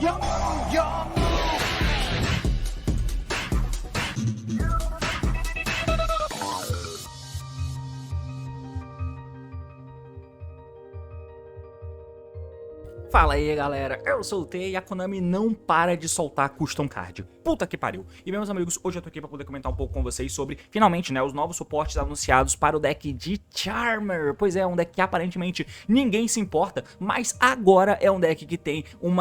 Fala aí galera, eu sou o T e a Konami não para de soltar custom card. Puta que pariu. E meus amigos, hoje eu tô aqui pra poder comentar um pouco com vocês sobre, finalmente, né, os novos suportes anunciados para o deck de Charmer. Pois é, um deck que aparentemente ninguém se importa, mas agora é um deck que tem um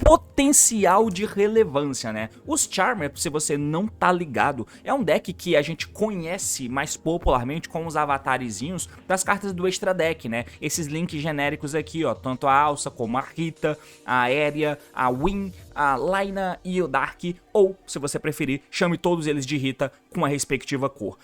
potencial de relevância, né? Os Charmer, se você não tá ligado, é um deck que a gente conhece mais popularmente com os avatarezinhos das cartas do Extra Deck, né? Esses links genéricos aqui, ó, tanto a Alça como a Rita, a Aérea, a Win, a Laina e o Dark, ou, se você preferir, chame todos eles de Rita com a respectiva cor.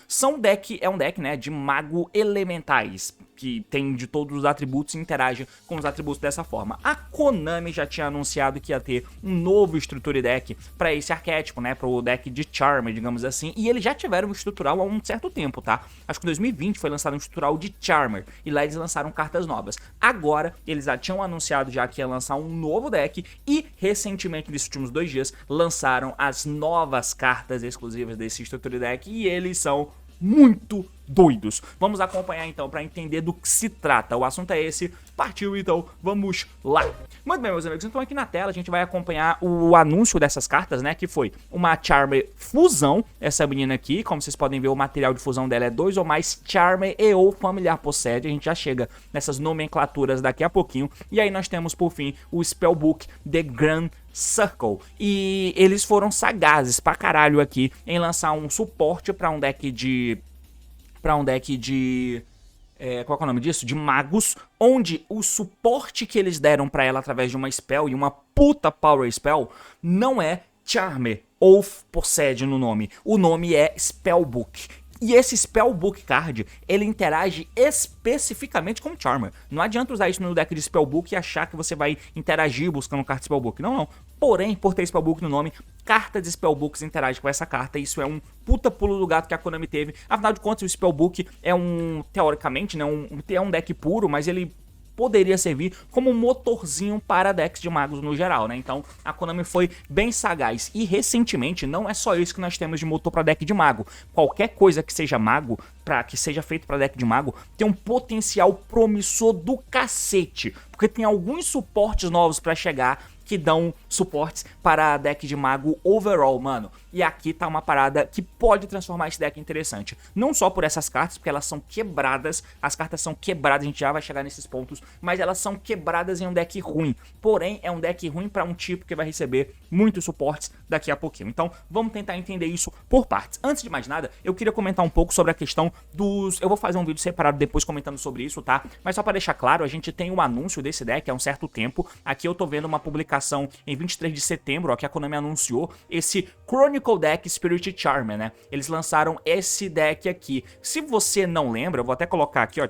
É um deck, né, de mago elementais, que tem de todos os atributos e interage com os atributos dessa forma. A Konami já tinha anunciado que ia ter um novo Structure Deck para esse arquétipo, né, para o deck de Charmer, digamos assim, e eles já tiveram um estrutural há um certo tempo, tá? Acho que em 2020 foi lançado um estrutural de Charmer, e lá eles lançaram cartas novas. Agora, eles já tinham anunciado já que ia lançar um novo deck, e recentemente, nesses últimos 2 dias, lançaram as novas cartas exclusivas desse Structure Deck, e eles são muito doidos. Vamos acompanhar então para entender do que se trata. O assunto é esse. Partiu então, vamos lá. Muito bem, meus amigos, então aqui na tela a gente vai acompanhar o anúncio dessas cartas, né, que foi uma Charmer Fusão, essa menina aqui, como vocês podem ver, o material de fusão dela é 2 ou mais Charmer e ou Familiar Possede. A gente já chega nessas nomenclaturas daqui a pouquinho. E aí nós temos por fim o Spellbook The Grand Circle, e eles foram sagazes pra caralho aqui em lançar um suporte pra um deck de qual é o nome disso? De magos, onde o suporte que eles deram pra ela através de uma spell e uma puta power spell não é Charmer ou Possede no nome. O nome é Spellbook. E esse Spellbook card, ele interage especificamente com Charmer. Não adianta usar isso no deck de Spellbook e achar que você vai interagir buscando carta Spellbook. Não, não. Porém, por ter Spellbook no nome, cartas de Spellbooks interagem com essa carta. Isso é um puta pulo do gato que a Konami teve. Afinal de contas, o Spellbook é teoricamente, né, é um deck puro, mas ele poderia servir como um motorzinho para decks de magos no geral, né? Então a Konami foi bem sagaz. E recentemente não é só isso que nós temos de motor para deck de mago. Qualquer coisa que seja mago, que seja feito para deck de mago, tem um potencial promissor do cacete, porque tem alguns suportes novos para chegar que dão suportes para deck de mago overall, mano. E aqui tá uma parada que pode transformar esse deck interessante. Não só por essas cartas, porque elas são quebradas. As cartas são quebradas, a gente já vai chegar nesses pontos. Mas elas são quebradas em um deck ruim. Porém, é um deck ruim para um tipo que vai receber muitos suportes daqui a pouquinho. Então, vamos tentar entender isso por partes. Antes de mais nada, eu queria comentar um pouco sobre a questão dos... Eu vou fazer um vídeo separado depois comentando sobre isso, tá? Mas só para deixar claro, a gente tem um anúncio desse deck há um certo tempo. Aqui eu tô vendo uma publicação em 23 de setembro, ó, que a Konami anunciou esse Chronicle Deck Spirit Charmer, né? Eles lançaram esse deck aqui. Se você não lembra, eu vou até colocar aqui, ó,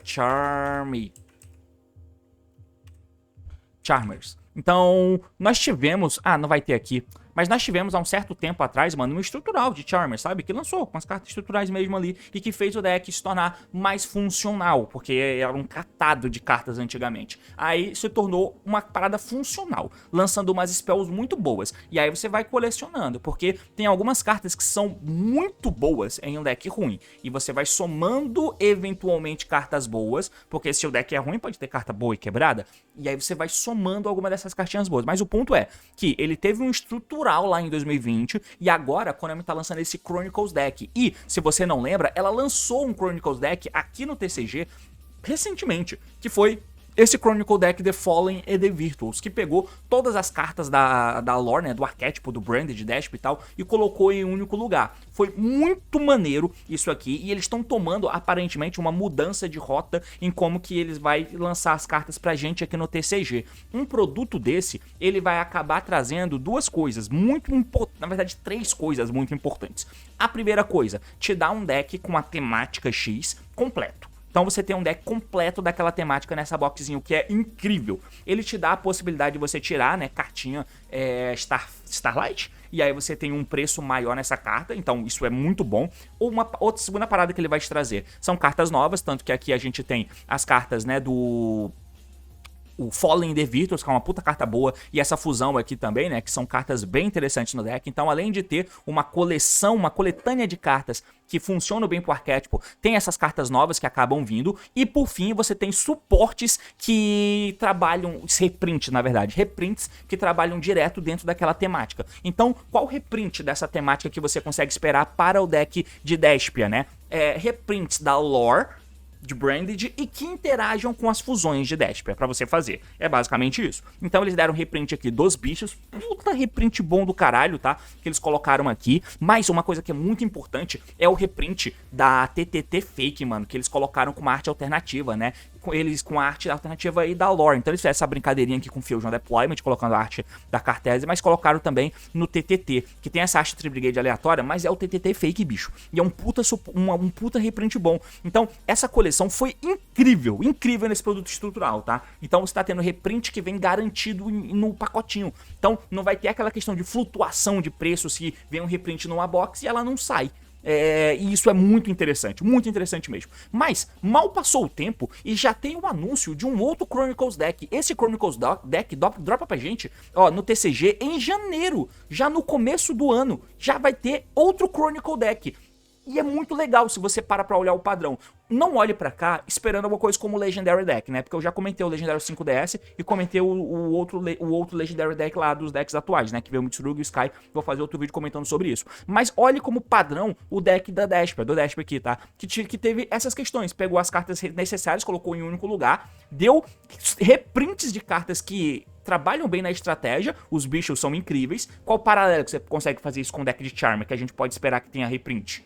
Charmers. Então, nós tivemos... Ah, não vai ter aqui. Mas nós tivemos há um certo tempo atrás, mano, um estrutural de Charmer, sabe? Que lançou com as cartas estruturais mesmo ali e que fez o deck se tornar mais funcional, porque era um catado de cartas antigamente. Aí se tornou uma parada funcional, lançando umas spells muito boas. E aí você vai colecionando, porque tem algumas cartas que são muito boas em um deck ruim. E você vai somando eventualmente cartas boas, porque se o deck é ruim pode ter carta boa e quebrada. E aí você vai somando alguma dessas cartinhas boas. Mas o ponto é que ele teve um estrutural lá em 2020 e agora a Konami tá lançando esse Chronicles Deck. E, se você não lembra, ela lançou um Chronicles Deck aqui no TCG recentemente, que foi esse Chronicle Deck The Fallen e The Virtuals, que pegou todas as cartas da lore, né, do arquétipo, do Branded, Desp e tal, e colocou em um único lugar. Foi muito maneiro isso aqui, e eles estão tomando, aparentemente, uma mudança de rota em como que eles vai lançar as cartas pra gente aqui no TCG. Um produto desse, ele vai acabar trazendo duas coisas muito importantes, na verdade, 3 coisas muito importantes. A primeira coisa, te dá um deck com a temática X completo. Então você tem um deck completo daquela temática nessa boxzinha, o que é incrível. Ele te dá a possibilidade de você tirar, né, cartinha Starlight, e aí você tem um preço maior nessa carta, então isso é muito bom. Outra segunda parada que ele vai te trazer são cartas novas, tanto que aqui a gente tem as cartas, né, o Fallen the Virtues, que é uma puta carta boa, e essa fusão aqui também, né, que são cartas bem interessantes no deck. Então, além de ter uma coleção, uma coletânea de cartas que funcionam bem pro arquétipo, tem essas cartas novas que acabam vindo, e por fim você tem suportes que trabalham, reprints na verdade, reprints que trabalham direto dentro daquela temática. Então, qual reprint dessa temática que você consegue esperar para o deck de Despia, né? Reprints da lore de Branded e que interajam com as fusões de Despia pra você fazer. É basicamente isso. Então eles deram reprint aqui dos bichos, puta reprint bom do caralho, tá? Que eles colocaram aqui. Mas uma coisa que é muito importante é o reprint da TTT Fake, mano, que eles colocaram com uma arte alternativa, né? Eles com a arte alternativa aí da lore. Então eles fizeram essa brincadeirinha aqui com Fusion Deployment, colocando a arte da Cartese, mas colocaram também no TTT, que tem essa arte Tri-Brigade aleatória, mas é o TTT Fake, bicho. E é um puta reprint bom. Então essa coleção foi incrível, incrível nesse produto estrutural, tá? Então você tá tendo reprint que vem garantido no pacotinho. Então não vai ter aquela questão de flutuação de preço se vem um reprint numa box e ela não sai. E isso é muito interessante mesmo. Mas mal passou o tempo e já tem um anúncio de um outro Chronicles deck. Esse Chronicles deck dropa pra gente, ó, no TCG em janeiro, já no começo do ano, já vai ter outro Chronicle deck. E é muito legal se você para pra olhar o padrão. Não olhe pra cá esperando alguma coisa como o Legendary Deck, né? Porque eu já comentei o Legendary 5DS e comentei o outro Legendary Deck lá dos decks atuais, né? Que veio o Mitsurugi e o Sky. Vou fazer outro vídeo comentando sobre isso. Mas olhe como padrão o deck da Despia, do Despia aqui, tá? Que teve essas questões. Pegou as cartas necessárias, colocou em um único lugar. Deu reprints de cartas que trabalham bem na estratégia. Os bichos são incríveis. Qual o paralelo que você consegue fazer isso com o deck de Charmer, que a gente pode esperar que tenha reprint?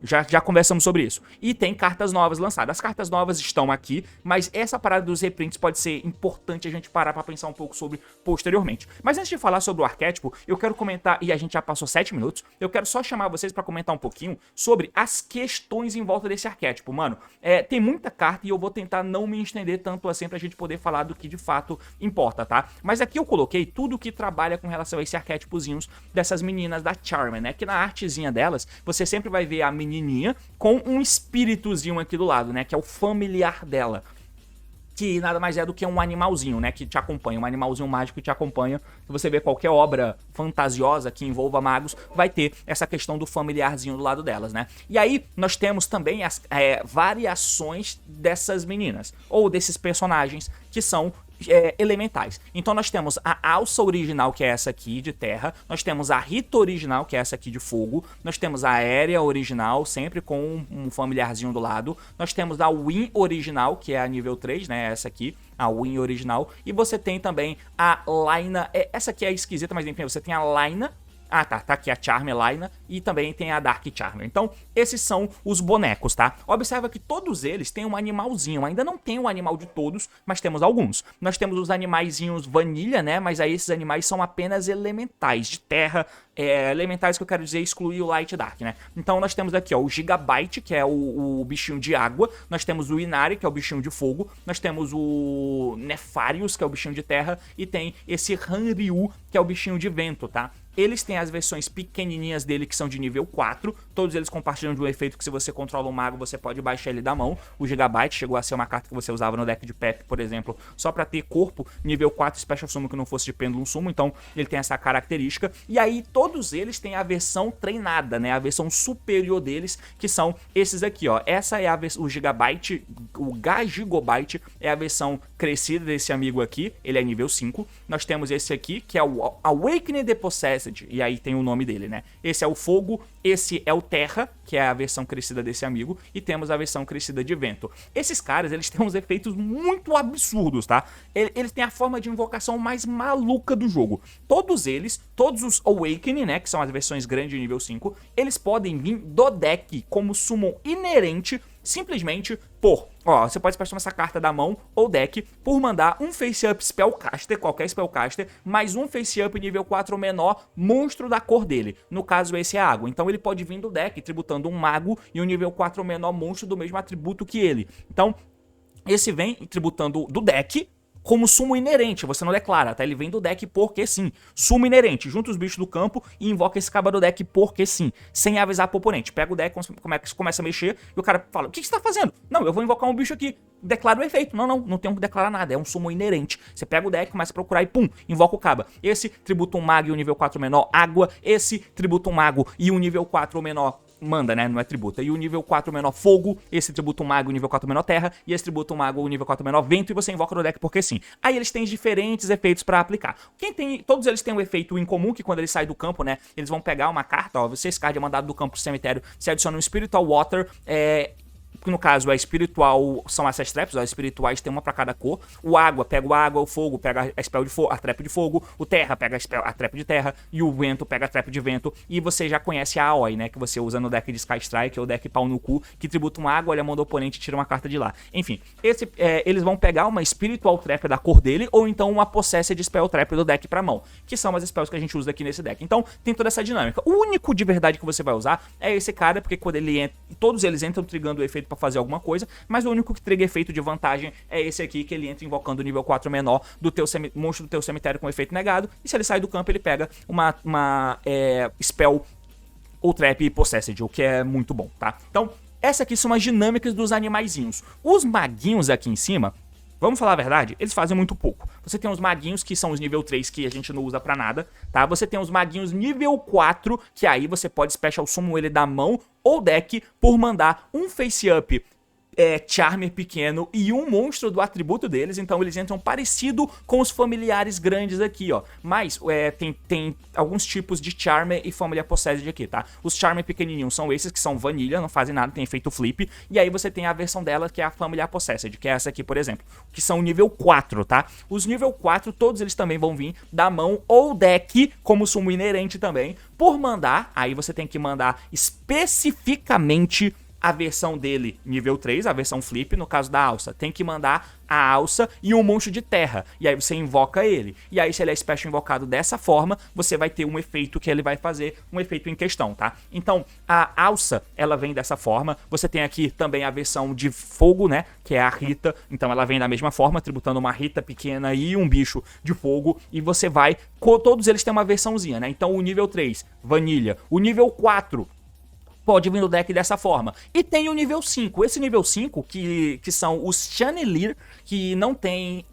Já conversamos sobre isso. E tem cartas novas lançadas. As cartas novas estão aqui, mas essa parada dos reprints pode ser importante a gente parar pra pensar um pouco sobre posteriormente. Mas antes de falar sobre o arquétipo, eu quero comentar, e a gente já passou 7 minutos, eu quero só chamar vocês pra comentar um pouquinho sobre as questões em volta desse arquétipo. Mano, tem muita carta e eu vou tentar não me estender tanto assim pra gente poder falar do que de fato importa, tá? Mas aqui eu coloquei tudo que trabalha com relação a esse arquétipozinhos dessas meninas da Charmer, né? Que na artezinha delas, você sempre vai ver a menininha com um espíritozinho aqui do lado, né? Que é o familiar dela. Que nada mais é do que um animalzinho, né? Que te acompanha, um animalzinho mágico que te acompanha. Se você vê qualquer obra fantasiosa que envolva magos, vai ter essa questão do familiarzinho do lado delas, né? E aí, nós temos também as variações dessas meninas, ou desses personagens que são elementais. Então nós temos a Alça original, que é essa aqui de terra, nós temos a Rita original, que é essa aqui de fogo, nós temos a Aérea original, sempre com um familiarzinho do lado, nós temos a Win original, que é a nível 3, né, essa aqui, a Win original, e você tem também a Laina, essa aqui é esquisita, mas enfim, você tem a Laina. Ah, tá aqui a Charmer, Laina, e também tem a Dark Charmer. Então, esses são os bonecos, tá? Observa que todos eles têm um animalzinho. Ainda não tem o animal de todos, mas temos alguns. Nós temos os animaizinhos vanilha, né? Mas aí esses animais são apenas elementais, de terra. Elementais que eu quero dizer excluir o Light e Dark, né? Então nós temos aqui, ó, o Gigabyte, que é o bichinho de água. Nós temos o Inari, que é o bichinho de fogo. Nós temos o Nefarius, que é o bichinho de terra. E tem esse Hanryu, que é o bichinho de vento, tá? Eles têm as versões pequenininhas dele que são de nível 4, todos eles compartilham de um efeito que se você controla um mago, você pode baixar ele da mão. O Gigabyte chegou a ser uma carta que você usava no deck de Pep, por exemplo, só pra ter corpo, nível 4 Special Summon que não fosse de Pêndulo Summon, então ele tem essa característica. E aí todos eles têm a versão treinada, né, a versão superior deles, que são esses aqui, ó. Essa é o Gigabyte, o Gagigobyte é a versão crescida desse amigo aqui, ele é nível 5. Nós temos esse aqui, que é o Awakening the Possessed, e aí tem o nome dele, né? Esse é o fogo, esse é o terra, que é a versão crescida desse amigo, e temos a versão crescida de vento. Esses caras, eles têm uns efeitos muito absurdos, tá? Eles têm a forma de invocação mais maluca do jogo. Todos eles, todos os Awakening, né, que são as versões grandes de nível 5, eles podem vir do deck como summon inerente, simplesmente por, ó, você pode prestar essa carta da mão ou deck por mandar um Face Up Spellcaster, qualquer Spellcaster, mais um Face Up nível 4 ou menor, monstro da cor dele. No caso, esse é água. Então ele pode vir do deck tributando um mago e um nível 4 ou menor monstro do mesmo atributo que ele. Então, esse vem tributando do deck como sumo inerente, você não declara, tá? Ele vem do deck porque sim. Sumo inerente, junta os bichos do campo e invoca esse caba do deck porque sim, sem avisar pro oponente. Pega o deck, começa a mexer e o cara fala, o que você tá fazendo? Não, eu vou invocar um bicho aqui. declara o efeito. Não tem que declarar nada, é um summon inerente. Você pega o deck, começa a procurar e pum, invoca o Caba. Esse tributa um mago e um nível 4 menor, água. Esse tributa um mago e um nível 4 menor, manda, né? Não é tributa. E o nível 4 menor fogo, esse tributa um mago, o nível 4 menor terra, e esse tributa um mago, o nível 4 menor vento, e você invoca no deck porque sim. Aí eles têm diferentes efeitos pra aplicar. Todos eles têm um efeito em comum, que quando eles saem do campo, né, eles vão pegar uma carta, ó, esse card é mandado do campo pro cemitério, você adiciona um Spiritual Water, que no caso é espiritual, são essas traps, ó, espirituais tem uma pra cada cor. O água pega o água, o fogo pega a spell de fogo, a trap de fogo, o terra pega a trap de terra, e o vento pega a trap de vento. E você já conhece a Aoi, né, que você usa no deck de Sky Strike, ou deck pau no cu, que tributa uma água, olha a mão do oponente e tira uma carta de lá. Enfim, eles vão pegar uma spiritual trap da cor dele, ou então uma possessed spell trap do deck pra mão, que são as spells que a gente usa aqui nesse deck. Então tem toda essa dinâmica. O único de verdade que você vai usar é esse cara, porque quando ele entra, todos eles entram trigando o efeito pra fazer alguma coisa, mas o único que triga efeito de vantagem é esse aqui, que ele entra invocando o nível 4 menor do teu monstro do teu cemitério com efeito negado, e se ele sai do campo ele pega uma spell ou trap possessed, o que é muito bom, tá? Então, essas aqui são as dinâmicas dos animaizinhos. Os maguinhos aqui em cima, vamos falar a verdade, eles fazem muito pouco. Você tem os maguinhos, que são os nível 3, que a gente não usa pra nada, tá? Você tem os maguinhos nível 4, que aí você pode special summon ele da mão ou deck por mandar um face-up Charmer pequeno e um monstro do atributo deles, então eles entram parecido com os familiares grandes aqui, ó. Mas tem alguns tipos de Charmer e Familiar Possessed aqui, tá? Os Charmer pequenininhos são esses, que são vanilla, não fazem nada, tem efeito flip. E aí você tem a versão dela, que é a Familiar Possessed, que é essa aqui, por exemplo, que são nível 4, tá? Os nível 4, todos eles também vão vir da mão ou deck, como sumo inerente também, por mandar. Aí você tem que mandar especificamente a versão dele nível 3, a versão flip, no caso da alça, tem que mandar a alça e um monstro de terra, e aí você invoca ele, e aí se ele é special invocado dessa forma, você vai ter um efeito que ele vai fazer, um efeito em questão, tá? Então, a alça, ela vem dessa forma, você tem aqui também a versão de fogo, né, que é a Rita, então ela vem da mesma forma, tributando uma Rita pequena e um bicho de fogo, e você vai, todos eles têm uma versãozinha, né, então o nível 3, vanilha, o nível 4, pode vir no deck dessa forma. E tem o nível 5. Esse nível 5, que são os Channelir, que não tem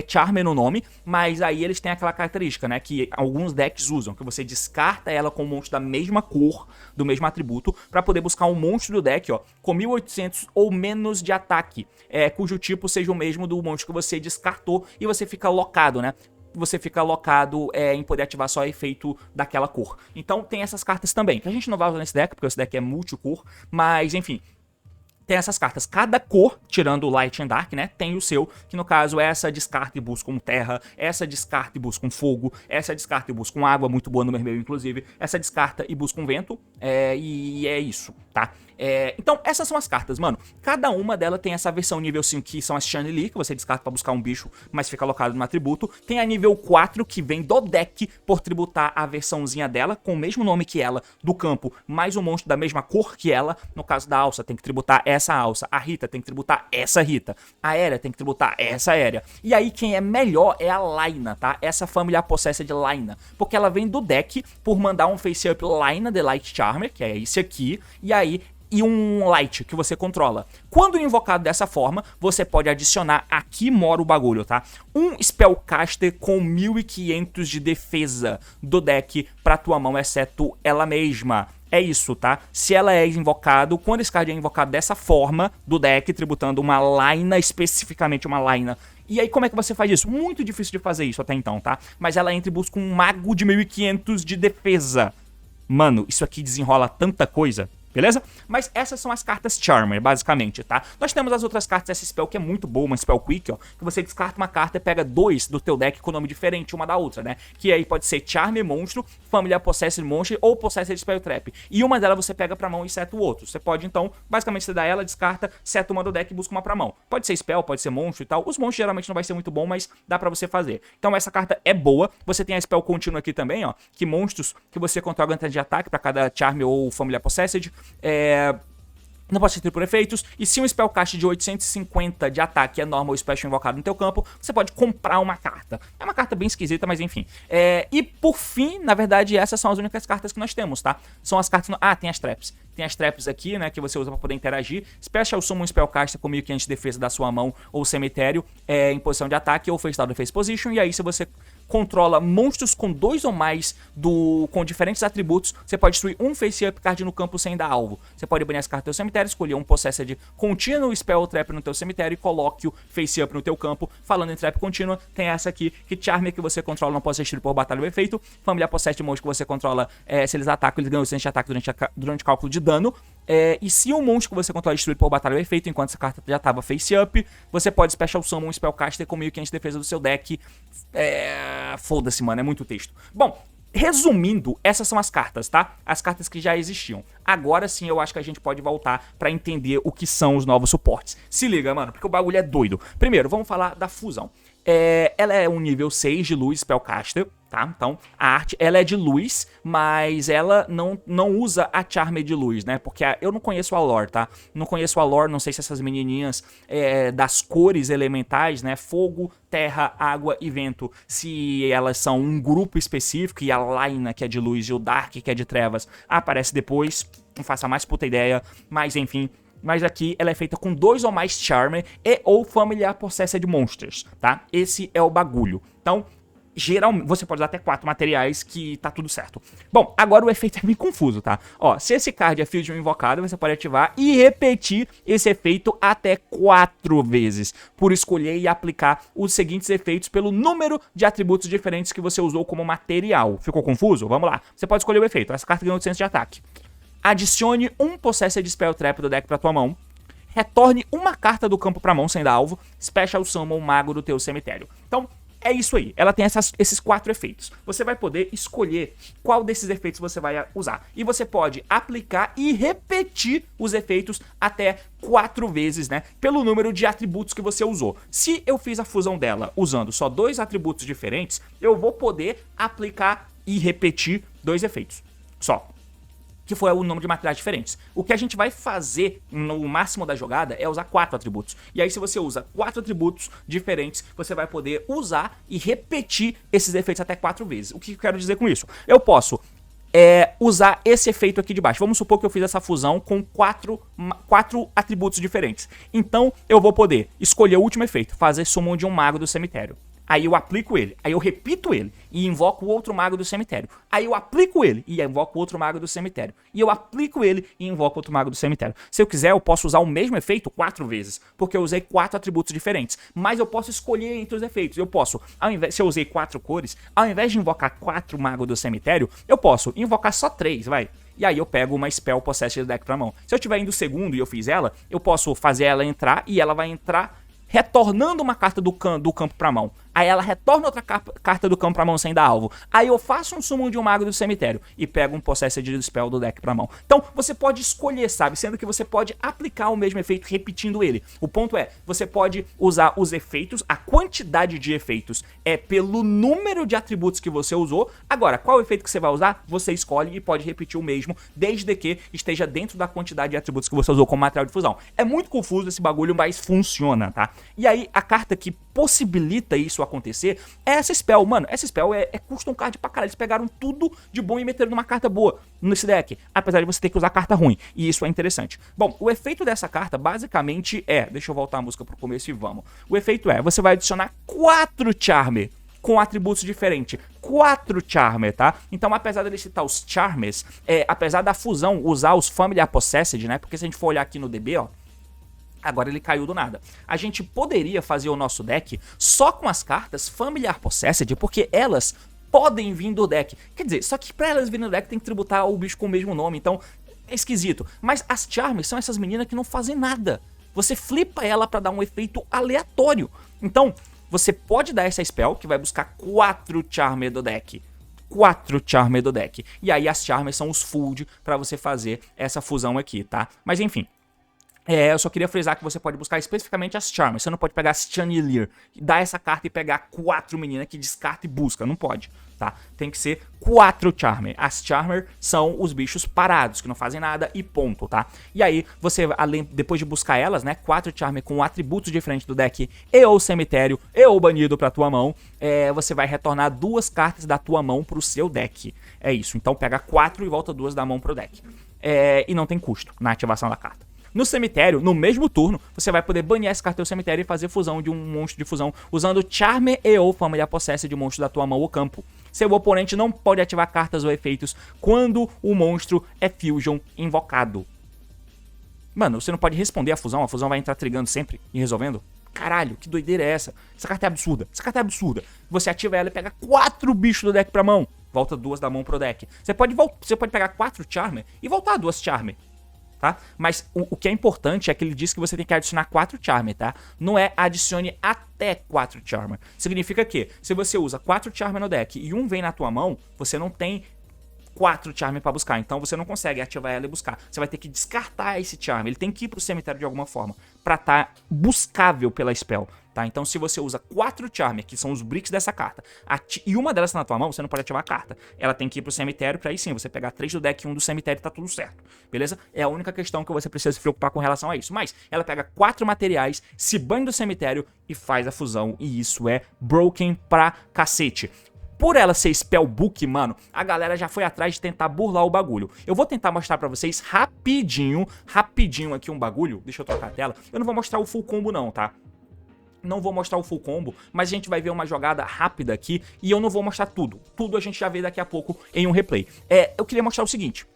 Charmer no nome, mas aí eles têm aquela característica, né, que alguns decks usam, que você descarta ela com um monstro da mesma cor, do mesmo atributo, pra poder buscar um monstro do deck, ó, com 1800 ou menos de ataque, cujo tipo seja o mesmo do monstro que você descartou, e você fica locado, né? Você fica alocado em poder ativar só efeito daquela cor. Então tem essas cartas também, que a gente não vai usar nesse deck, porque esse deck é multicor, mas enfim, tem essas cartas. Cada cor, tirando o Light and Dark, né, tem o seu, que no caso essa descarta e busca um terra, essa descarta e busca um fogo, essa descarta e busca um água, muito boa no vermelho inclusive, essa descarta e busca um vento, e é isso, tá? Então essas são as cartas, mano. Cada uma delas tem essa versão nível 5, que são as Channelir, que você descarta pra buscar um bicho, mas fica alocado no atributo. Tem a nível 4, que vem do deck por tributar a versãozinha dela, com o mesmo nome que ela, do campo, mais um monstro da mesma cor que ela. No caso da alça, tem que tributar essa alça. A Rita tem que tributar essa Rita. A Aérea tem que tributar essa Aérea. E aí quem é melhor é a Laina, tá? Essa Familiar Possessed Laina, porque ela vem do deck por mandar um face-up Laina The Light Charmer, que é esse aqui, e um Light que você controla. Quando invocado dessa forma, você pode adicionar, aqui mora o bagulho, tá? Um Spellcaster com 1500 de defesa do deck pra tua mão, exceto ela mesma. É isso, tá? Se ela é invocado, quando esse card é invocado dessa forma do deck, tributando uma Laina, especificamente uma Laina. E aí como é que você faz isso? Muito difícil de fazer isso até então, tá? Mas ela entra e busca um mago de 1500 de defesa. Mano, isso aqui desenrola tanta coisa. Beleza? Mas essas são as cartas Charmer, basicamente, tá? Nós temos as outras cartas dessa spell, que é muito boa, uma spell quick, ó, que você descarta uma carta e pega 2 do teu deck com nome diferente uma da outra, né? Que aí pode ser Charmer Monstro, Familiar Possessed Monstro ou Possessed Spell Trap. E uma delas você pega pra mão e seta o outro. Você pode, então, basicamente, você dá ela, descarta, seta uma do deck e busca uma pra mão. Pode ser spell, pode ser monstro e tal. Os monstros geralmente não vai ser muito bom, mas dá pra você fazer. Então essa carta é boa. Você tem a spell contínua aqui também, ó, que monstros que você controla antes de ataque pra cada Charmer ou Familiar Possessed. Não pode ser triple por efeitos, e se um spellcast de 850 de ataque é normal ou special invocado no teu campo, você pode comprar uma carta. É uma carta bem esquisita, mas enfim. E por fim, na verdade, essas são as únicas cartas que nós temos, tá? São as cartas... tem as traps. Tem as traps aqui, né, que você usa pra poder interagir. Special Summon Spellcaster com 1500 de defesa da sua mão ou cemitério em posição de ataque ou face down defense position, e aí se você controla monstros com 2 ou mais com diferentes atributos, você pode destruir um face-up card no campo sem dar alvo. Você pode banir as cartas do teu cemitério, escolher um Possessed contínuo spell trap no teu cemitério e coloque o face-up no teu campo. Falando em trap contínua, tem essa aqui, que Charmer que você controla não pode ser destruído por batalha ou efeito. Familiar Possessed monstro que você controla, se eles atacam, eles ganham 800 de ataque durante cálculo de dano. E se um monstro que você controla é destruído por batalha ou efeito, enquanto essa carta já estava face-up, você pode Special Summon um Spellcaster com 1500 de defesa do seu deck. Foda-se, mano, é muito texto. Bom, resumindo, essas são as cartas, tá? As cartas que já existiam. Agora sim eu acho que a gente pode voltar pra entender o que são os novos suportes. Se liga, mano, porque o bagulho é doido. Primeiro, vamos falar da fusão. Ela é um nível 6 de luz Spellcaster, tá? Então, a arte, ela é de luz, mas ela não usa a Charmer de luz, né? Porque eu não conheço a lore, tá? Não conheço a lore, não sei se essas menininhas das cores elementais, né? Fogo, terra, água e vento, se elas são um grupo específico e a Laina, que é de luz, e o Dark, que é de trevas, aparece depois. Não faço a mais puta ideia, mas enfim... Mas aqui ela é feita com 2 ou mais Charmer e ou Familiar Possessed Monsters, tá? Esse é o bagulho. Então, geralmente, você pode usar até 4 materiais que tá tudo certo. Bom, agora o efeito é bem confuso, tá? Ó, se esse card é Field invocado, você pode ativar e repetir esse efeito até 4 vezes, por escolher e aplicar os seguintes efeitos pelo número de atributos diferentes que você usou como material. Ficou confuso? Vamos lá. Você pode escolher o efeito. Essa carta ganha 800 de ataque. Adicione um Possessed Spell Trap do deck pra tua mão. Retorne uma carta do campo pra mão sem dar alvo. Special Summon um mago do teu cemitério. Então, é isso aí. Ela tem esses 4 efeitos. Você vai poder escolher qual desses efeitos você vai usar. E você pode aplicar e repetir os efeitos até 4 vezes, né? Pelo número de atributos que você usou. Se eu fiz a fusão dela usando só 2 atributos diferentes, eu vou poder aplicar e repetir 2 efeitos. Só. Que foi o número de materiais diferentes. O que a gente vai fazer no máximo da jogada é usar 4 atributos. E aí se você usa 4 atributos diferentes, você vai poder usar e repetir esses efeitos até 4 vezes. O que eu quero dizer com isso? Eu posso usar esse efeito aqui de baixo. Vamos supor que eu fiz essa fusão com 4 atributos diferentes. Então eu vou poder escolher o último efeito, fazer summon de um mago do cemitério. Aí eu aplico ele, aí eu repito ele e invoco o outro mago do cemitério. Aí eu aplico ele e invoco o outro mago do cemitério. E eu aplico ele e invoco outro mago do cemitério. Se eu quiser, eu posso usar o mesmo efeito 4 vezes, porque eu usei 4 atributos diferentes. Mas eu posso escolher entre os efeitos. Eu posso, se eu usei 4 cores, ao invés de invocar 4 magos do cemitério, eu posso invocar só 3, vai. E aí eu pego uma Spell Possessed deck pra mão. Se eu estiver indo segundo e eu fiz ela, eu posso fazer ela entrar e ela vai entrar retornando uma carta do campo pra mão. Aí ela retorna outra carta do campo pra mão sem dar alvo. Aí eu faço um summon de um mago do cemitério e pego um Possessed Spell do deck pra mão. Então você pode escolher, sabe? Sendo que você pode aplicar o mesmo efeito repetindo ele. O ponto é, você pode usar os efeitos, a quantidade de efeitos é pelo número de atributos que você usou. Agora, qual efeito que você vai usar? Você escolhe e pode repetir o mesmo, desde que esteja dentro da quantidade de atributos que você usou como material de fusão. É muito confuso esse bagulho, mas funciona, tá? E aí, a carta que possibilita isso acontecer é essa spell. Mano, essa spell é custom card pra caralho. Eles pegaram tudo de bom e meteram numa carta boa nesse deck, apesar de você ter que usar carta ruim, e isso é interessante. Bom, o efeito dessa carta basicamente deixa eu voltar a música pro começo e vamos. O efeito você vai adicionar 4 Charmer com atributos diferentes. 4 Charmer, tá? Então, apesar dele citar os Charmers, apesar da fusão usar os Familiar Possessed, né? Porque se a gente for olhar aqui no DB, ó, agora ele caiu do nada. A gente poderia fazer o nosso deck só com as cartas Familiar Possessed, porque elas podem vir do deck. Quer dizer, só que pra elas virem do deck tem que tributar o bicho com o mesmo nome, então é esquisito. Mas as Charmers são essas meninas que não fazem nada. Você flipa ela pra dar um efeito aleatório. Então, você pode dar essa spell que vai buscar 4 Charmer do deck. 4 Charmer do deck. E aí as Charmers são os fold pra você fazer essa fusão aqui, tá? Mas enfim. Eu só queria frisar que você pode buscar especificamente as Charmers. Você não pode pegar as Channeler, dar essa carta e pegar 4 meninas que descarta e busca. Não pode, tá? Tem que ser 4 Charmer. As Charmer são os bichos parados, que não fazem nada e ponto, tá? E aí, você, depois de buscar elas, né? 4 Charmer com atributos diferentes do deck e ou cemitério e ou banido pra tua mão, você vai retornar 2 cartas da tua mão pro seu deck. É isso. Então pega 4 e volta 2 da mão pro deck. E não tem custo na ativação da carta. No cemitério, no mesmo turno, você vai poder banir essa carta do cemitério e fazer fusão de um monstro de fusão usando Charmer e ou Familiar Possessed de monstro da tua mão ou campo. Seu oponente não pode ativar cartas ou efeitos quando o monstro é Fusion invocado. Mano, você não pode responder a fusão vai entrar trigando sempre e resolvendo. Caralho, que doideira é essa? Essa carta é absurda, Você ativa ela e pega 4 bichos do deck pra mão. Volta 2 da mão pro deck. Você pode pegar 4 Charmer e voltar 2 Charmer. Tá? Mas o que é importante é que ele diz que você tem que adicionar 4 Charmer, tá? Não é adicione até 4 Charmer. Significa que se você usa 4 Charmer no deck e um vem na tua mão, você não tem 4 Charmer pra buscar, então você não consegue ativar ela e buscar. Você vai ter que descartar esse Charmer, ele tem que ir pro cemitério de alguma forma, pra tá buscável pela spell, tá? Então se você usa 4 Charmer, que são os bricks dessa carta, e uma delas tá na tua mão, você não pode ativar a carta. Ela tem que ir pro cemitério, pra aí sim, você pegar 3 do deck e 1 do cemitério e tá tudo certo, beleza? É a única questão que você precisa se preocupar com relação a isso. Mas ela pega 4 materiais, se banha do cemitério e faz a fusão, e isso é broken pra cacete. Por ela ser spellbook, mano, a galera já foi atrás de tentar burlar o bagulho. Eu vou tentar mostrar pra vocês rapidinho aqui um bagulho. Deixa eu trocar a tela. Eu não vou mostrar o full combo não, tá? Não vou mostrar o full combo, mas a gente vai ver uma jogada rápida aqui e eu não vou mostrar tudo. Tudo a gente já vê daqui a pouco em um replay. Eu queria mostrar o seguinte.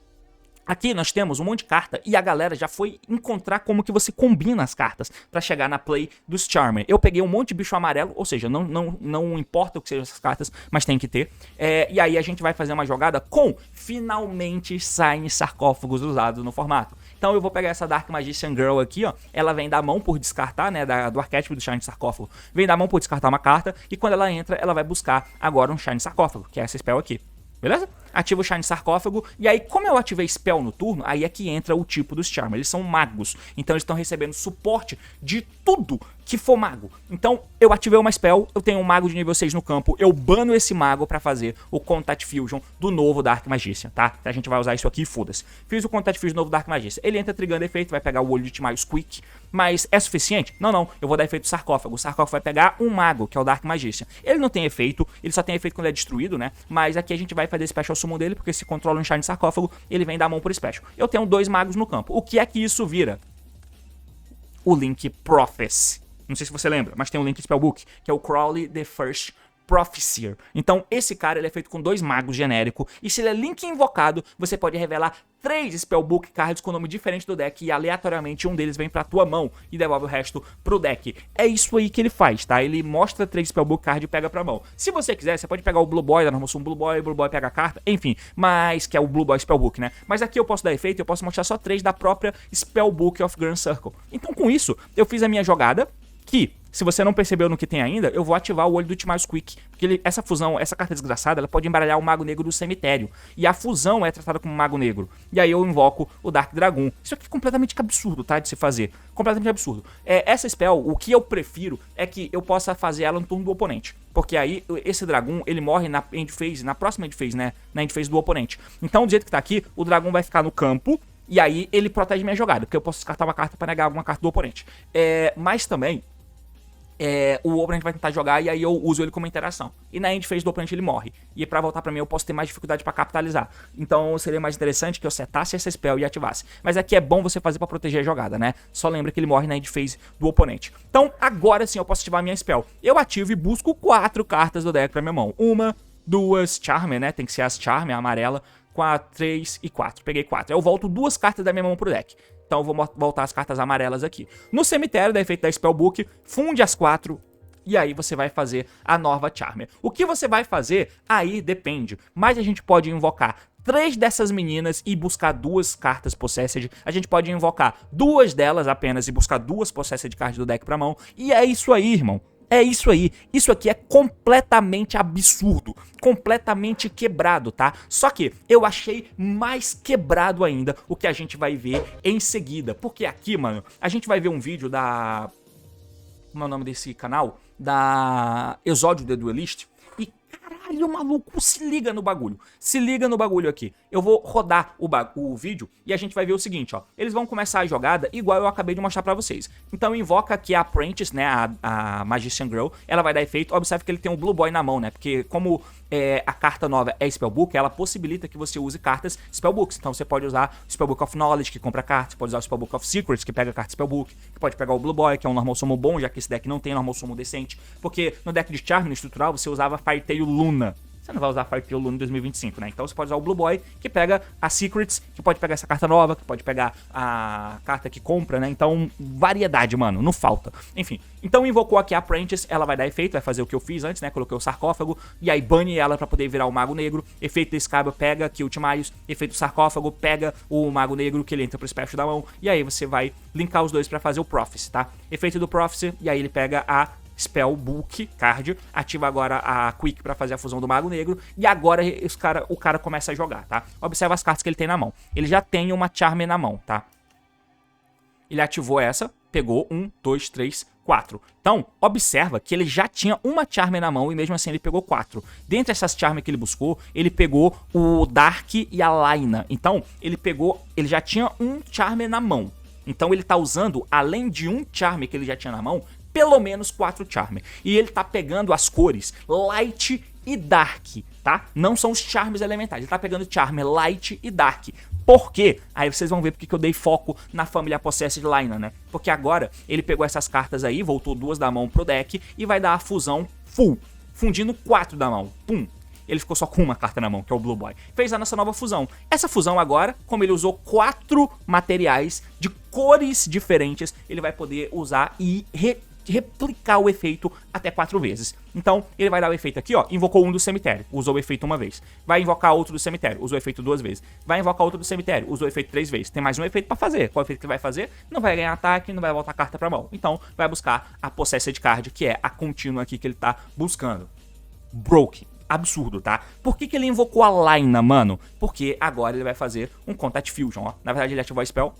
Aqui nós temos um monte de carta e a galera já foi encontrar como que você combina as cartas pra chegar na play dos Charmer. Eu peguei um monte de bicho amarelo, ou seja, não importa o que sejam essas cartas, mas tem que ter. E aí a gente vai fazer uma jogada com, finalmente, saem sarcófagos usados no formato. Então eu vou pegar essa Dark Magician Girl aqui, ó. Ela vem da mão por descartar, né, do arquétipo do Shiny Sarcófago. Vem da mão por descartar uma carta e quando ela entra, ela vai buscar agora um Shiny Sarcófago, que é essa spell aqui. Beleza? Ativa o Shiny Sarcófago, e aí como eu ativei Spell no turno, aí é que entra o tipo dos Charmer. Eles são magos, então eles estão recebendo suporte de tudo que for mago. Então eu ativei uma Spell, eu tenho um mago de nível 6 no campo, eu bano esse mago pra fazer o Contact Fusion do novo Dark Magician, tá? A gente vai usar isso aqui e foda-se. Fiz o Contact Fusion do novo Dark Magician. Ele entra trigando efeito, vai pegar o olho de Timai Squeak, mas é suficiente? Não, eu vou dar efeito Sarcófago. O Sarcófago vai pegar um mago, que é o Dark Magician. Ele não tem efeito, ele só tem efeito quando é destruído, né? Mas aqui a gente vai fazer Special Summon dele, porque se controla um Shiny Sarcófago, ele vem da mão por Special. Eu tenho 2 magos no campo. O que é que isso vira? O Link Prophecy. Não sei se você lembra, mas tem um Link Spellbook, que é o Crowley the First Prophecy. Então esse cara ele é feito com 2 magos genérico, e se ele é Link invocado, você pode revelar 3 Spellbook cards com nome diferente do deck, e aleatoriamente um deles vem pra tua mão e devolve o resto pro deck. É isso aí que ele faz, tá? Ele mostra 3 Spellbook cards e pega pra mão. Se você quiser, você pode pegar o Blue Boy da normal Summon Blue Boy pega a carta, enfim, mas que é o Blue Boy Spellbook, né? Mas aqui eu posso dar efeito, eu posso mostrar só 3 da própria Spellbook of Grand Circle. Então com isso, eu fiz a minha jogada, que, se você não percebeu no que tem ainda, eu vou ativar o olho do Timai Squeak, porque essa fusão, essa carta desgraçada, ela pode embaralhar o Mago Negro do cemitério, e a fusão é tratada como Mago Negro, e aí eu invoco o Dark Dragon. Isso aqui é completamente absurdo, tá, de se fazer, completamente absurdo. Essa spell, o que eu prefiro é que eu possa fazer ela no turno do oponente, porque aí esse dragão, ele morre na end phase, na próxima end phase, né, na end phase do oponente. Então, do jeito que tá aqui, o dragão vai ficar no campo, e aí ele protege minha jogada, porque eu posso descartar uma carta pra negar alguma carta do oponente. Mas também, o oponente vai tentar jogar e aí eu uso ele como interação. E na end phase do oponente ele morre. E pra voltar pra mim eu posso ter mais dificuldade pra capitalizar. Então seria mais interessante que eu setasse essa spell e ativasse. Mas aqui é bom você fazer pra proteger a jogada, né? Só lembra que ele morre na end phase do oponente. Então agora sim eu posso ativar a minha spell. Eu ativo e busco 4 cartas do deck pra minha mão. 1, 2, Charmer, né? Tem que ser as Charmer, a amarela. 4, 3 e 4. Peguei 4. Eu volto 2 cartas da minha mão pro deck. Então eu vou voltar as cartas amarelas aqui. No cemitério, da efeito da Spellbook, funde as 4 e aí você vai fazer a nova Charmer. O que você vai fazer, aí depende. Mas a gente pode invocar 3 dessas meninas e buscar 2 cartas Possessed. A gente pode invocar 2 delas apenas e buscar 2 Possessed cards do deck pra mão. E é isso aí, irmão. É isso aí. Isso aqui é completamente absurdo. Completamente quebrado, tá? Só que eu achei mais quebrado ainda o que a gente vai ver em seguida. Porque aqui, mano, a gente vai ver um vídeo da... Como é o nome desse canal? Da Exódio The Duelist. E caralho, maluco, se liga no bagulho. Se liga no bagulho aqui. Eu vou rodar o vídeo e a gente vai ver o seguinte, ó. Eles vão começar a jogada igual eu acabei de mostrar pra vocês. Então invoca aqui a Apprentice, né, a Magician Girl. Ela vai dar efeito. Observe que ele tem um Blue Boy na mão, né, porque como a carta nova é Spellbook, ela possibilita que você use cartas Spellbooks. Então você pode usar o Spellbook of Knowledge, que compra cartas. Você pode usar o Spellbook of Secrets, que pega carta Spellbook. Você pode pegar o Blue Boy, que é um Normal Summon bom, já que esse deck não tem Normal Summon decente. Porque no deck de Charm, no estrutural, você usava Firetail Luna. Você não vai usar Firetail Luna em 2025, né? Então você pode usar o Blue Boy, que pega a Secrets, que pode pegar essa carta nova, que pode pegar a carta que compra, né? Então, variedade, mano, não falta. Enfim, então invocou aqui a Apprentice, ela vai dar efeito, vai fazer o que eu fiz antes, né? Coloquei o sarcófago, e aí bane ela pra poder virar o Mago Negro. Efeito desse cabo pega aqui o Timaios, efeito sarcófago pega o Mago Negro, que ele entra pro special da mão, e aí você vai linkar os dois pra fazer o Prophecy, tá? Efeito do Prophecy, e aí ele pega a Spellbook card, ativa agora a Quick pra fazer a fusão do Mago Negro, e agora o cara começa a jogar, tá? Observa as cartas que ele tem na mão. Ele já tem uma Charme na mão, tá? Ele ativou essa, pegou 1, 2, 3, 4. Então, observa que ele já tinha uma Charme na mão e mesmo assim ele pegou 4. Dentre essas Charme que ele buscou, ele pegou o Dark e a Laina. Então, ele já tinha um Charme na mão. Então ele tá usando, além de um Charme que ele já tinha na mão, pelo menos 4 Charme. E ele tá pegando as cores Light e Dark, tá? Não são os Charmes elementares. Ele tá pegando Charme Light e Dark. Por quê? Aí vocês vão ver porque que eu dei foco na família Possessed Lina, né? Porque agora ele pegou essas cartas aí, voltou 2 da mão pro deck e vai dar a fusão full, fundindo 4 da mão. Pum! Ele ficou só com uma carta na mão, que é o Blue Boy. Fez a nossa nova fusão. Essa fusão agora, como ele usou 4 materiais de cores diferentes, ele vai poder usar e replicar o efeito até 4 vezes. Então, ele vai dar o efeito aqui, ó, invocou um do cemitério, usou o efeito uma vez. Vai invocar outro do cemitério, usou o efeito 2 vezes. Vai invocar outro do cemitério, usou o efeito 3 vezes. Tem mais um efeito pra fazer. Qual é o efeito que vai fazer? Não vai ganhar ataque, não vai voltar carta pra mão. Então, vai buscar a Possessed Card, que é a contínua aqui que ele tá buscando. Broken. Absurdo, tá? Por que ele invocou a Laina, mano? Porque agora ele vai fazer um Contact Fusion, ó. Na verdade, ele ativou a spell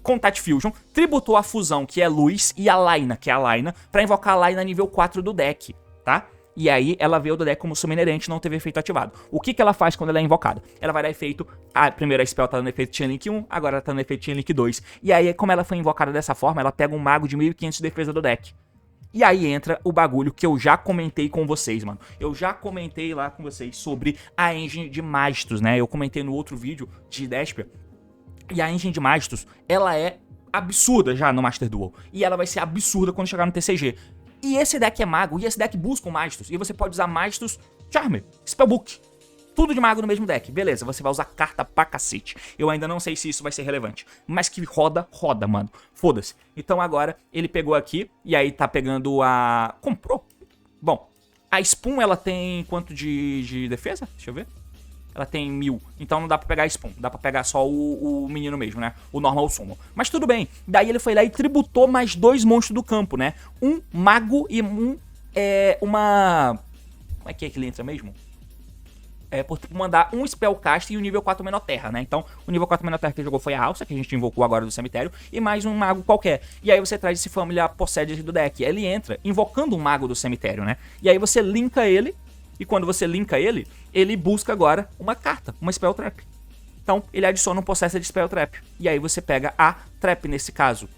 Contact Fusion, tributou a fusão, que é Luz, e a Laina, que é a Laina, pra invocar a Laina nível 4 do deck, tá? E aí ela veio do deck como summon inerente, não teve efeito ativado. O que ela faz quando ela é invocada? Ela vai dar efeito, a primeira spell tá dando efeito Chain Link 1, agora ela tá dando efeito Chain Link 2. E aí, como ela foi invocada dessa forma, ela pega um mago de 1500 de defesa do deck. E aí entra o bagulho que eu já comentei com vocês, mano. Eu já comentei lá com vocês sobre a engine de Magistus, né? Eu comentei no outro vídeo de Despia. E a engine de Magistus, ela é absurda já no Master Duel. E ela vai ser absurda quando chegar no TCG. E esse deck é mago, e esse deck busca o Magistus. E você pode usar Magistus, Charme, Spellbook. Tudo de mago no mesmo deck. Beleza, você vai usar carta pra cacete. Eu ainda não sei se isso vai ser relevante. Mas que roda, roda, mano. Foda-se. Então agora ele pegou aqui, e aí tá pegando a... Comprou? Bom, a Spoon, ela tem quanto de defesa? Deixa eu ver. Ela tem 1000, então não dá pra pegar a Spoon, dá pra pegar só o menino mesmo, né? O Normal Summon. Mas tudo bem, daí ele foi lá e tributou mais 2 monstros do campo, né? Um mago e uma... Como é que ele entra mesmo? Por mandar um Spellcast e o nível 4 menor terra, né? Então, o nível 4 menor terra que ele jogou foi a Alça, que a gente invocou agora do cemitério, e mais um mago qualquer. E aí você traz esse Família Possessed do deck. Ele entra invocando um mago do cemitério, né? E aí você linka ele, e quando você linka ele, ele busca agora uma carta, uma Spell Trap. Então, ele adiciona um Possessed Spell Trap. E aí você pega a Trap nesse caso.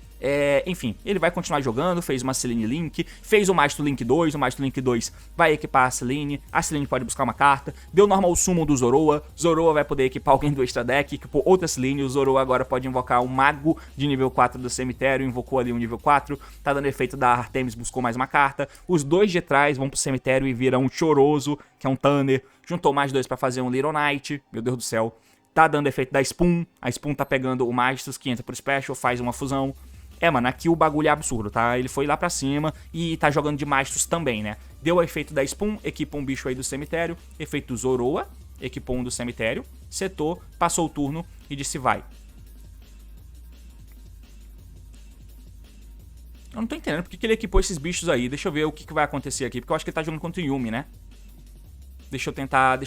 Enfim, ele vai continuar jogando, fez uma Selene Link, fez o Master Link 2, o Master Link 2 vai equipar a Selene pode buscar uma carta, deu Normal Summon do Zoroa vai poder equipar alguém do Extra Deck, equipou outra Selene, o Zoroa agora pode invocar um Mago de nível 4 do cemitério, invocou ali um nível 4, tá dando efeito da Artemis, buscou mais uma carta, os 2 de trás vão pro cemitério e viram um Choroso, que é um Thunder, juntou mais 2 pra fazer um Little Knight, meu Deus do céu, tá dando efeito da Spoon, a Spoon tá pegando o Magistus, que entra pro Special, faz uma fusão. Mano, aqui o bagulho é absurdo, tá? Ele foi lá pra cima e tá jogando de Magistus também, né? Deu o efeito da Spoon, equipa um bicho aí do cemitério. Efeito Zoroa, equipou um do cemitério. Setou, passou o turno e disse vai. Eu não tô entendendo porque que ele equipou esses bichos aí. Deixa eu ver o que vai acontecer aqui, porque eu acho que ele tá jogando contra o Yuumi, né? Deixa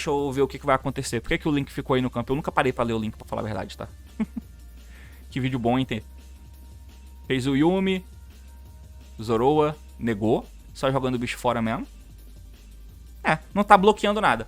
eu ver o que vai acontecer. Por que o Link ficou aí no campo? Eu nunca parei pra ler o Link, pra falar a verdade, tá? Que vídeo bom, hein? Fez o Yuumi, Zoroa, negou. Só jogando o bicho fora mesmo. Não tá bloqueando nada.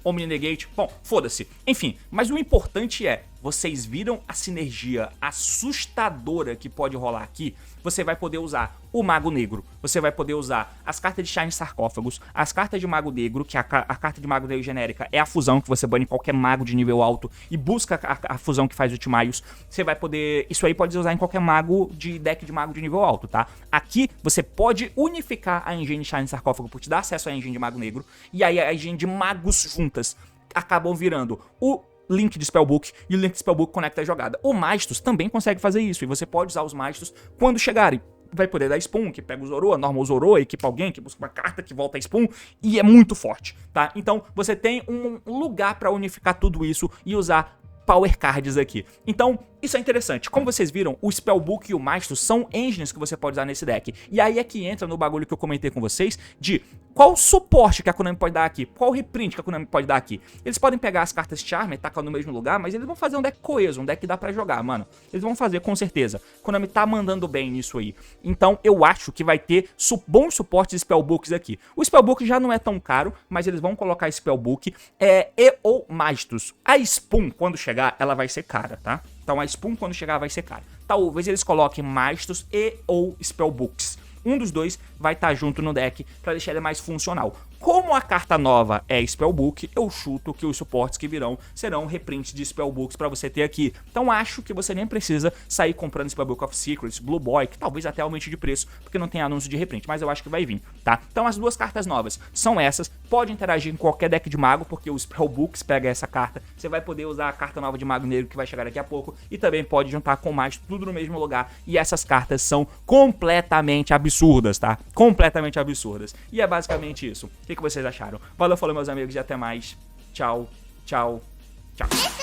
Omni Negate, bom, foda-se. Enfim, mas o importante é, vocês viram a sinergia assustadora que pode rolar aqui? Você vai poder usar o Mago Negro, você vai poder usar as cartas de Shine Sarcófagos, as cartas de Mago Negro, que a carta de Mago Negro genérica é a fusão, que você bane qualquer mago de nível alto e busca a fusão que faz o Timaios. Você vai poder, isso aí pode usar em qualquer mago de deck de mago de nível alto, tá? Aqui você pode unificar a engine Shine Sarcófago por te dar acesso à engine de Mago Negro, e aí a engine de magos juntas acabam virando o Link de Spellbook, e o Link de Spellbook conecta a jogada. O Mastos também consegue fazer isso, e você pode usar os Mastos quando chegarem. Vai poder dar Spoon, que pega o Zoroa, normal Zoroa, equipa alguém, que busca uma carta, que volta a Spoon, e é muito forte, tá? Então você tem um lugar pra unificar tudo isso e usar Power Cards aqui. Então, isso é interessante. Como vocês viram, o Spellbook e o Mastos são engines que você pode usar nesse deck. E aí é que entra no bagulho que eu comentei com vocês de qual suporte que a Konami pode dar aqui, qual reprint que a Konami pode dar aqui. Eles podem pegar as cartas Charmer e tacar no mesmo lugar, mas eles vão fazer um deck coeso, um deck que dá pra jogar, mano. Eles vão fazer com certeza. A Konami tá mandando bem nisso aí. Então eu acho que vai ter bons suportes de Spellbooks aqui. O Spellbook já não é tão caro, mas eles vão colocar Spellbook e ou Mastos. A Spoon, quando chegar, ela vai ser cara, tá? Então a Spoon, quando chegar, vai ser cara. Talvez eles coloquem Mastos e ou Spellbooks. Um dos dois vai estar junto no deck para deixar ele mais funcional. Como a carta nova é Spellbook, eu chuto que os suportes que virão serão reprints de Spellbooks para você ter aqui. Então acho que você nem precisa sair comprando Spellbook of Secrets, Blue Boy, que talvez até aumente de preço, porque não tem anúncio de reprint, mas eu acho que vai vir, tá? Então as duas cartas novas são essas, pode interagir em qualquer deck de mago, porque o Spellbooks pega essa carta, você vai poder usar a carta nova de Mago Negro que vai chegar daqui a pouco, e também pode juntar com mais, tudo no mesmo lugar, e essas cartas são completamente absurdas, tá? Completamente absurdas. E é basicamente isso. O que vocês acharam? Valeu, falou meus amigos e até mais. Tchau, tchau, tchau.